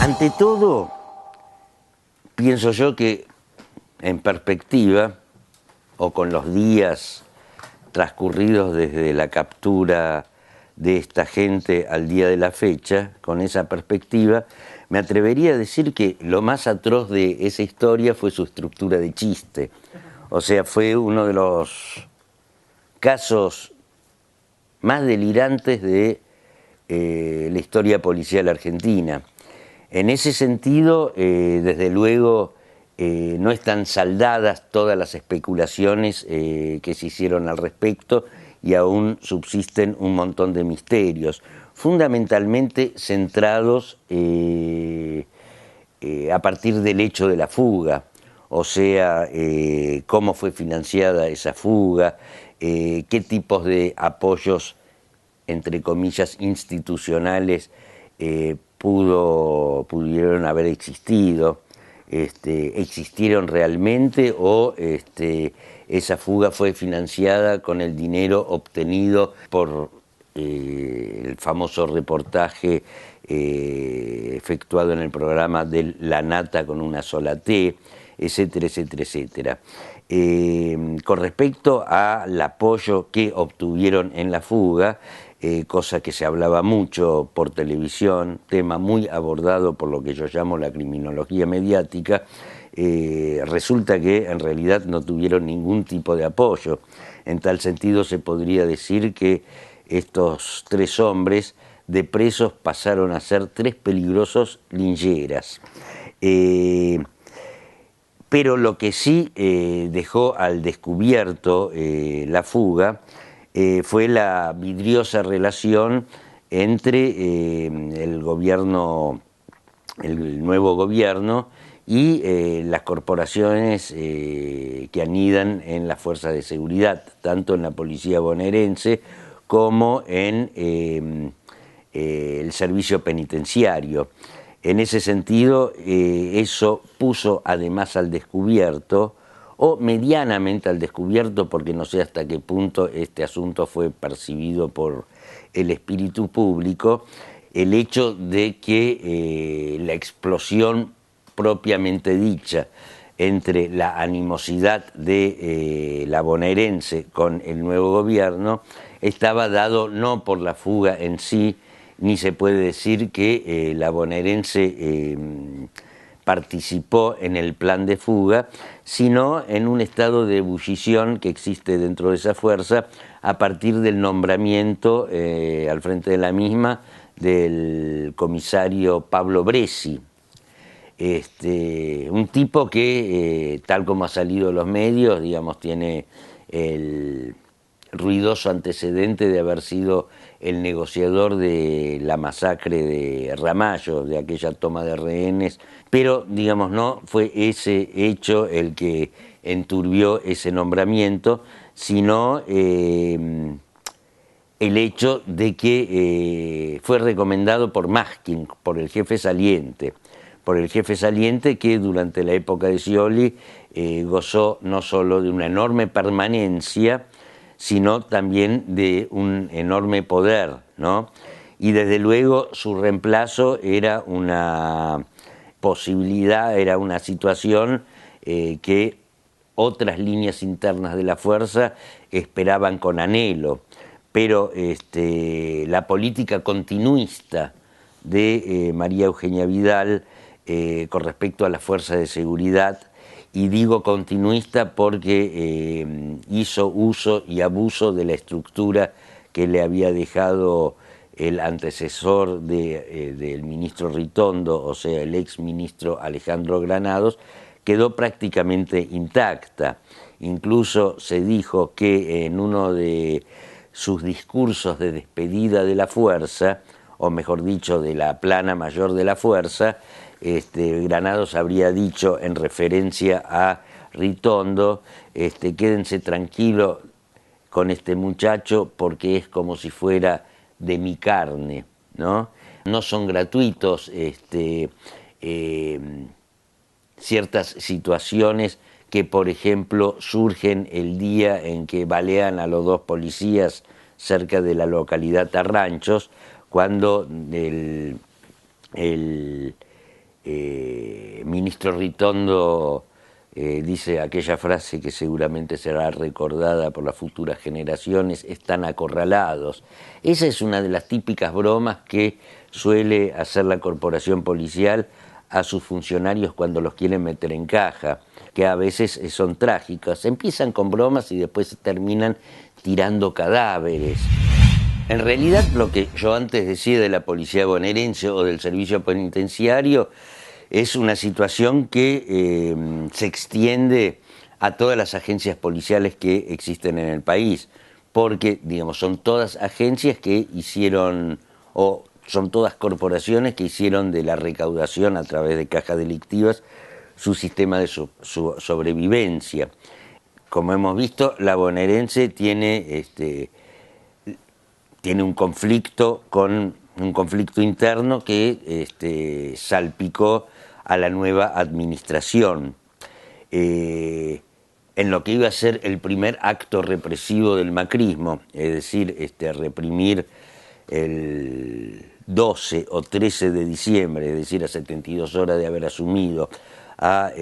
Ante todo, pienso yo que en perspectiva, o con los días transcurridos desde la captura de esta gente al día de la fecha, con esa perspectiva, me atrevería a decir que lo más atroz de esa historia fue su estructura de chiste. O sea, fue uno de los casos más delirantes de la historia policial argentina. En ese sentido, desde luego, no están saldadas todas las especulaciones que se hicieron al respecto y aún subsisten un montón de misterios, fundamentalmente centrados a partir del hecho de la fuga, o sea, cómo fue financiada esa fuga, qué tipos de apoyos, entre comillas, institucionales pudieron haber existido, existieron realmente o esa fuga fue financiada con el dinero obtenido por el famoso reportaje efectuado en el programa de La Nata con una sola T, etcétera, etcétera, etcétera. Con respecto al apoyo que obtuvieron en la fuga, cosa que se hablaba mucho por televisión, tema muy abordado por lo que yo llamo la criminología mediática, resulta que en realidad no tuvieron ningún tipo de apoyo. En tal sentido se podría decir que estos tres hombres de presos pasaron a ser tres peligrosos lincheras. Pero lo que sí dejó al descubierto la fuga fue la vidriosa relación entre el nuevo gobierno y las corporaciones que anidan en las fuerzas de seguridad, tanto en la policía bonaerense como en el servicio penitenciario. En ese sentido, eso puso además al descubierto, o medianamente al descubierto, porque no sé hasta qué punto este asunto fue percibido por el espíritu público, el hecho de que la explosión propiamente dicha entre la animosidad de la bonaerense con el nuevo gobierno estaba dado no por la fuga en sí, ni se puede decir que la bonaerense participó en el plan de fuga, sino en un estado de ebullición que existe dentro de esa fuerza a partir del nombramiento al frente de la misma del comisario Pablo Bresci. Un tipo que, tal como ha salido en los medios, digamos, tiene el ruidoso antecedente de haber sido el negociador de la masacre de Ramallo, de aquella toma de rehenes, pero, digamos, no fue ese hecho el que enturbió ese nombramiento, sino el hecho de que fue recomendado por Maskin, por el jefe saliente, que durante la época de Scioli gozó no solo de una enorme permanencia, sino también de un enorme poder, ¿no? Y desde luego su reemplazo era una posibilidad, era una situación que otras líneas internas de la fuerza esperaban con anhelo, pero la política continuista de María Eugenia Vidal con respecto a las fuerzas de seguridad, y digo continuista porque hizo uso y abuso de la estructura que le había dejado el antecesor del ministro Ritondo, o sea, el ex ministro Alejandro Granados, quedó prácticamente intacta. Incluso se dijo que en uno de sus discursos de despedida de la fuerza, o mejor dicho, de la plana mayor de la fuerza, Granados habría dicho en referencia a Ritondo, quédense tranquilos con este muchacho porque es como si fuera de mi carne, ¿no? No son gratuitos ciertas situaciones que, por ejemplo, surgen el día en que balean a los dos policías cerca de la localidad Tarranchos, cuando el ministro Ritondo dice aquella frase que seguramente será recordada por las futuras generaciones: están acorralados. Esa es una de las típicas bromas que suele hacer la corporación policial a sus funcionarios cuando los quieren meter en caja, que a veces son trágicas. Empiezan con bromas y después terminan tirando cadáveres. En realidad, lo que yo antes decía de la policía bonaerense o del servicio penitenciario es una situación que se extiende a todas las agencias policiales que existen en el país, porque, digamos, son todas agencias que hicieron, o son todas corporaciones que hicieron de la recaudación a través de cajas delictivas su sistema de sobrevivencia. Como hemos visto, la bonaerense tiene un conflicto interno que salpicó a la nueva administración. En lo que iba a ser el primer acto represivo del macrismo, es decir, reprimir el 12 o 13 de diciembre, es decir, a 72 horas de haber asumido a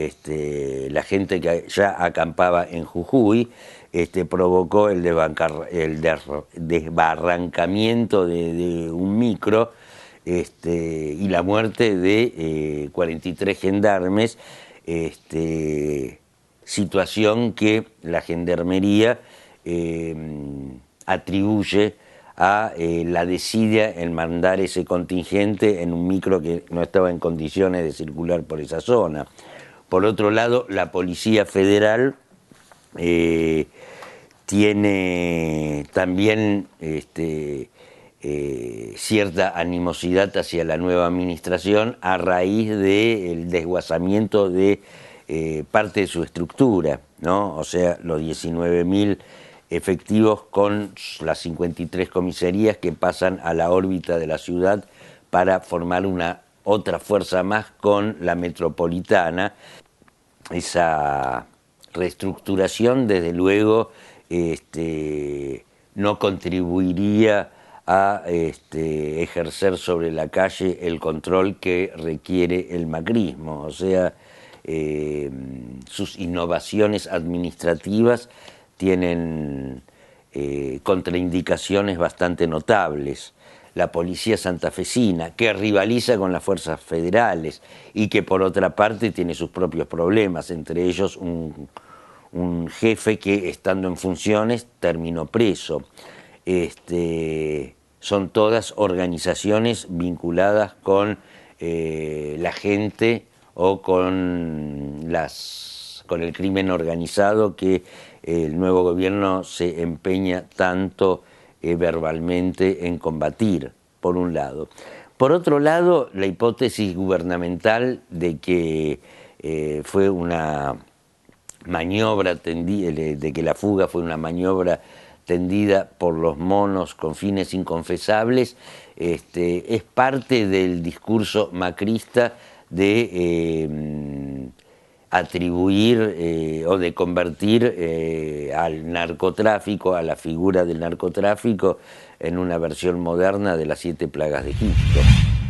la gente que ya acampaba en Jujuy, provocó el desbarrancamiento de un micro y la muerte de 43 gendarmes, situación que la gendarmería atribuye a la desidia en mandar ese contingente en un micro que no estaba en condiciones de circular por esa zona. Por otro lado, la Policía Federal tiene también cierta animosidad hacia la nueva administración a raíz del desguazamiento de parte de su estructura, ¿no? O sea, los 19.000 efectivos con las 53 comisarías que pasan a la órbita de la ciudad para formar una otra fuerza más con la metropolitana. Esa reestructuración, desde luego, no contribuiría a ejercer sobre la calle el control que requiere el macrismo. O sea, sus innovaciones administrativas tienen contraindicaciones bastante notables. La policía santafesina, que rivaliza con las fuerzas federales y que por otra parte tiene sus propios problemas, entre ellos un jefe que, estando en funciones, terminó preso. Son todas organizaciones vinculadas con la gente o con el crimen organizado que el nuevo gobierno se empeña tanto verbalmente en combatir, por un lado. Por otro lado, la hipótesis gubernamental de que fue una maniobra de que la fuga fue una maniobra tendida por los monos con fines inconfesables, es parte del discurso macrista de atribuir o de convertir al narcotráfico, a la figura del narcotráfico, en una versión moderna de las 7 plagas de Egipto.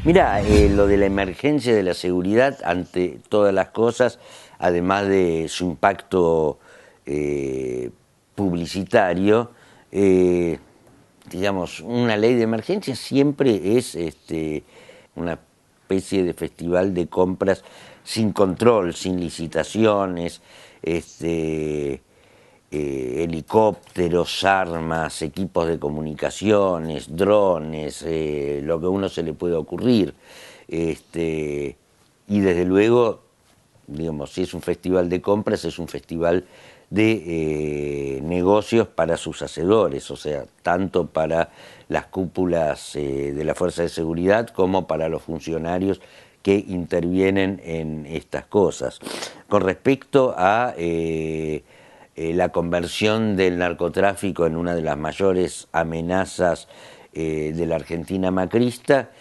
Mirá, lo de la emergencia de la seguridad, ante todas las cosas, además de su impacto publicitario, digamos, una ley de emergencia siempre es una especie de festival de compras sin control, sin licitaciones, helicópteros, armas, equipos de comunicaciones, drones, lo que a uno se le pueda ocurrir. Y desde luego, digamos, si es un festival de compras, es un festival de negocios para sus hacedores, o sea, tanto para las cúpulas de la Fuerza de Seguridad como para los funcionarios que intervienen en estas cosas. Con respecto a la conversión del narcotráfico en una de las mayores amenazas de la Argentina macrista,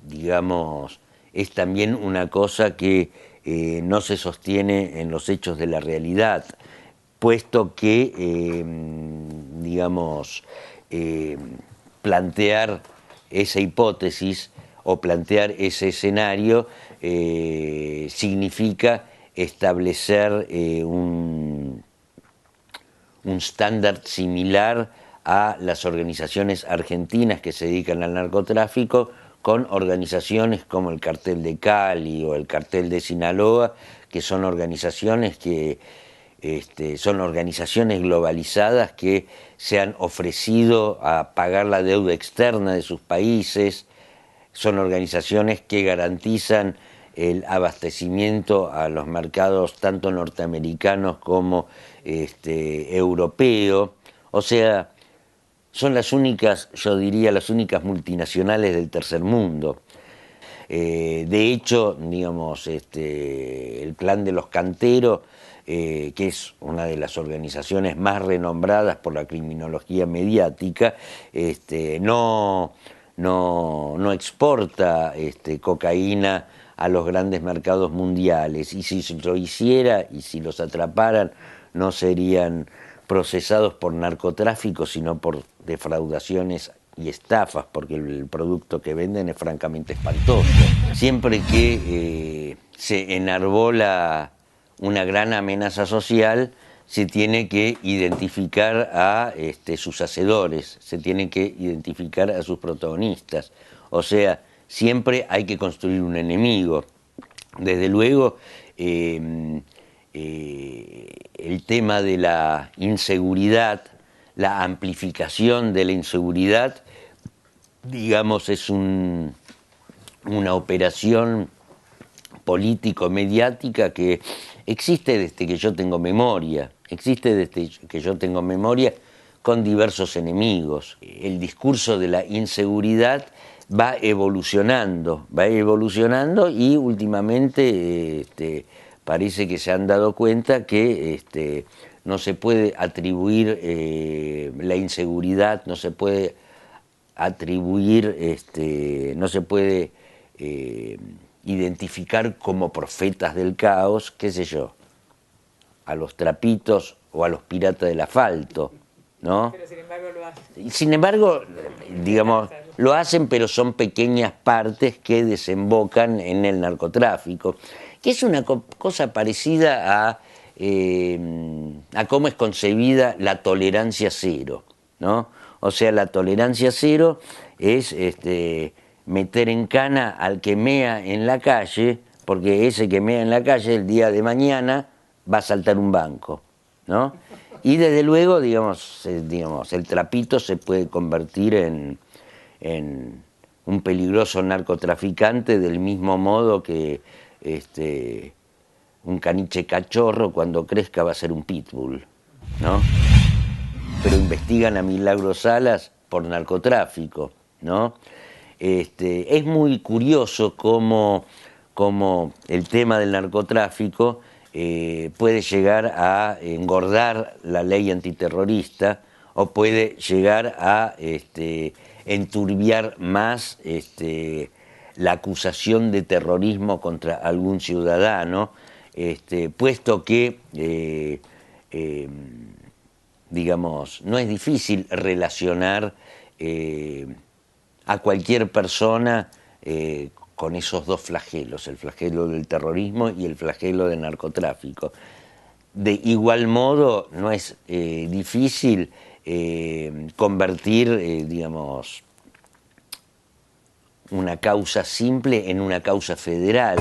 digamos, es también una cosa que no se sostiene en los hechos de la realidad, puesto que, digamos, plantear esa hipótesis o plantear ese escenario significa establecer un estándar similar a las organizaciones argentinas que se dedican al narcotráfico, con organizaciones como el Cartel de Cali o el Cartel de Sinaloa, que son organizaciones que son organizaciones globalizadas que se han ofrecido a pagar la deuda externa de sus países, son organizaciones que garantizan el abastecimiento a los mercados tanto norteamericanos como europeo. O sea, son las únicas, yo diría, las únicas multinacionales del tercer mundo. De hecho, digamos, el Clan de los Canteros, que es una de las organizaciones más renombradas por la criminología mediática, no exporta cocaína a los grandes mercados mundiales, y si lo hiciera y si los atraparan no serían procesados por narcotráfico, sino por defraudaciones y estafas, porque el producto que venden es francamente espantoso. Siempre que se enarbola una gran amenaza social, se tiene que identificar a sus hacedores, se tiene que identificar a sus protagonistas. O sea, siempre hay que construir un enemigo. Desde luego, el tema de la inseguridad, la amplificación de la inseguridad, digamos, es una operación político-mediática que existe desde que yo tengo memoria, con diversos enemigos. El discurso de la inseguridad va evolucionando y últimamente parece que se han dado cuenta que no se puede atribuir la inseguridad, no se puede atribuir, no se puede identificar como profetas del caos, qué sé yo, a los trapitos o a los piratas del asfalto, ¿no? Pero sin embargo lo hacen. Sin embargo, digamos, lo hacen, pero son pequeñas partes que desembocan en el narcotráfico, que es una cosa parecida a cómo es concebida la tolerancia cero, ¿no? O sea, la tolerancia cero es meter en cana al que mea en la calle, porque ese que mea en la calle el día de mañana va a saltar un banco, ¿no? Y desde luego, digamos, el trapito se puede convertir en un peligroso narcotraficante, del mismo modo que un caniche cachorro cuando crezca va a ser un pitbull, ¿no? Pero investigan a Milagro Salas por narcotráfico, ¿no? Es muy curioso cómo el tema del narcotráfico puede llegar a engordar la ley antiterrorista, o puede llegar a enturbiar más la acusación de terrorismo contra algún ciudadano, puesto que digamos, no es difícil relacionar a cualquier persona con esos dos flagelos, el flagelo del terrorismo y el flagelo del narcotráfico. De igual modo, no es difícil convertir, digamos, una causa simple en una causa federal.